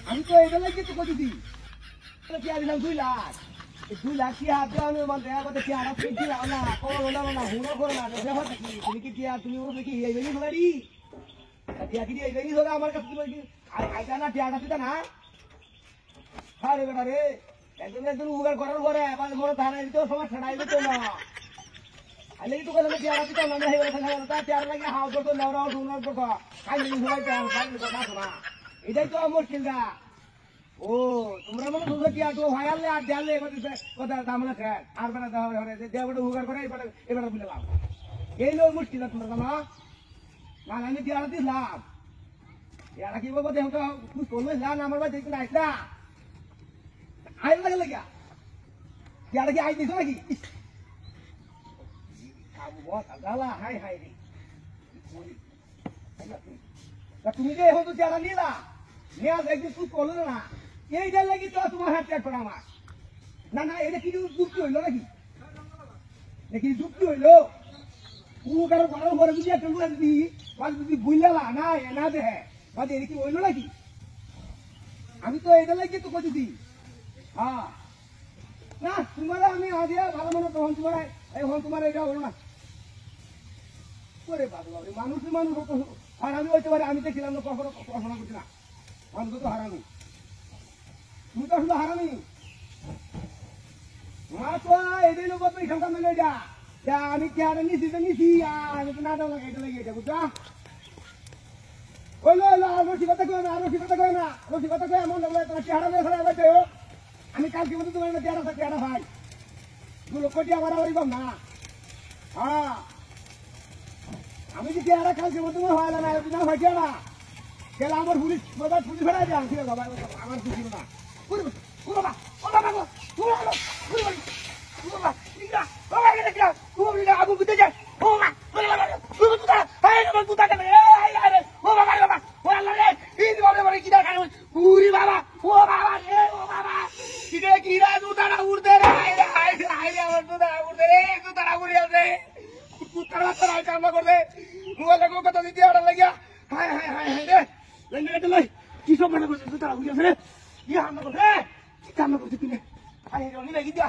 আমি তো এটা লাগি তো কইছি কি দিলাম 2 লাখ 2 লাখ কি হাত দাও আমি মানে দেখা করতে কি আর আপনি কি না করো না হুনো করো না দেখো কি তুমি কি আর তুমি ওর কি এই বেনি হলাড়ি দিয়া কি এই বেনি হলো আমার কাছে তুমি আইতা না টিয়াটা দিতা না আরে বেটা রে একদম উগার করার পরে আবার মোর ধারা দিতে সময় ছাড়াই দিতে না আলে তো কইলে টিয়াটা দিতা না হই বলে কথা তা টিয়ার লাগে হাও তো নরাও শুনার কথা কাই নি হলাই টিয়ার কাই কথা শোনা এটাই তো মুশকিল দা ও তোমরা মনে বুঝো কি আর তো ভাইয়ালে আর দেয়ালে কথা দামলে খায় আর বেটা দাও হরে দেবটা উগার করে এবারে বলে লাভ এই লো মুশকিল তোমরা জানো না আমি টিয়াটা দিলাম টিয়াটা কি বাবা দেখো তো তুই তোলে যা না আমার ভাই দেখতে আইছা আই লাগে क्या টিয়াটা কি আই দিছো নাকি খাবো বহুত গালা হাই হাই রে তুমি যে এখন তো টিয়াটা নিলা নিয়া একদিন তুই তোলে না এইটা লাগি তো তোমার হাতে পড়া আমার না এটা কি যুক্তি হইলো নাকি যুক্তি হইলো ও কারো ঘরের ঘরে যদি একটা লোক দি বাস যদি বুইলালা না এনা দে বাদে এটা কি হইলো নাকি আমি তো এটা লাগি তো কইছি হ্যাঁ না তোমার আমি আজ ভালো মনে তখন তোমার এখন তোমার এটা হলো না করে বাবা মানুষ আর আমি হইতে পারে আমি দেখছিলাম না কখনো পড়াশোনা করছি না মানুষ তো হারামি তুমি তো শুধু হারামি মা তো এটাই লোক এখানকার মেলে যা আমি কি আর নিছি আমি তো নাটক লাগে এটা লেগে বুঝা ওইলো রসিকতা কই না এমন লাগলে তোমার চেহারা মেয়ে ফেলা লাগবে আমি কালকে মতো তোমার চেহারা ভাই 2 লক্ষ টাকা বাড়াবাড়ি কম না হ্যাঁ আমি যে চেহারা কালকে মতো হয় না হয় না কেলা আমার পুলিশ ফেরা যায় ঠিক আছে আমার খুশি না কি সব মনে করছিস তারা বুঝে রে কি হামলা করছে কি কাম করছিস তুই আরে রনি লাগি দিয়া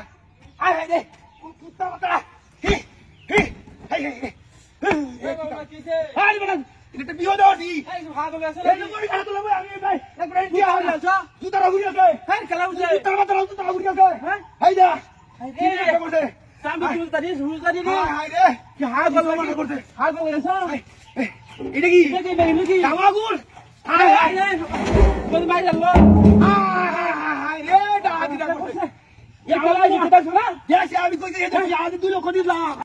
আয় রে কুত্তা মাতারা হি হে এ বাবা কিছে আরে বড় এটা বিয়ে দাওটি এই ভাগ হয়ে আছে এই বড় খারাপ লাগবে আমি ভাই একবার দিয়া হয়ে যাচ্ছে তুই তারা বুঝে গে হ্যাঁ খেলা বুঝে তুই তারা বুঝে গে হ্যাঁ হাই দা কি করছে সামনে ঝুলতারি রে হাই রে কি হাগ মনে করছে হাগ হয়ে আছে এটা কি জামাগুল হাই রে কোন ভাই জানলো হাই রে ডাকি করছে ইয়া বলাই কথা শোনা দেশে আমি কইতে 2 লক্ষ দিলাম